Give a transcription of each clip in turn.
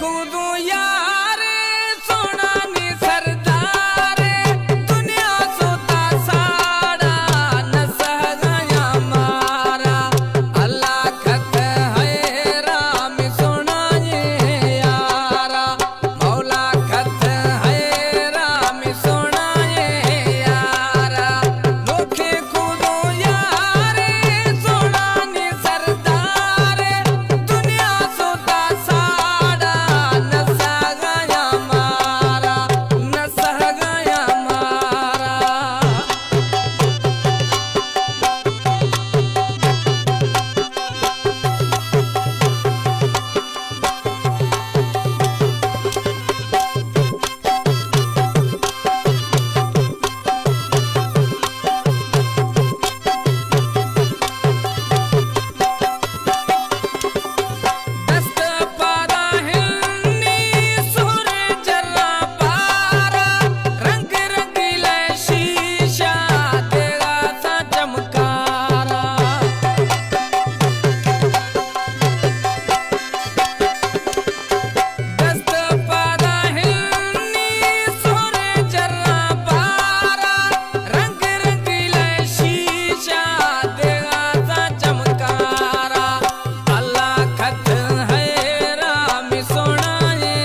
खुदू यार सोना नी सरदार दुनिया सोता साड़ा न सह गया मारा अल्लाह खत है राम सोना ये यारा मौला खत है राम सोना ये यारा लोखे खुदू यार सोना नी सरदार दुनिया सोता साड़ा न सह गया मारा न सह गया मारा। दस्त पारा हिलनी सुर जला पारा रंग रंगीले शीशा तेरा सा चमकारा दस्त पारा हिलनी सुर जला पारा रंग रंगीले शीशा तेरा सा चमकारा अल्लाह खत है राम सोना ये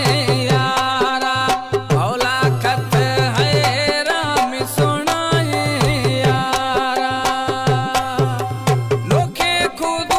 यारा मौला खत है राम सोना ये यारा लोखे खुद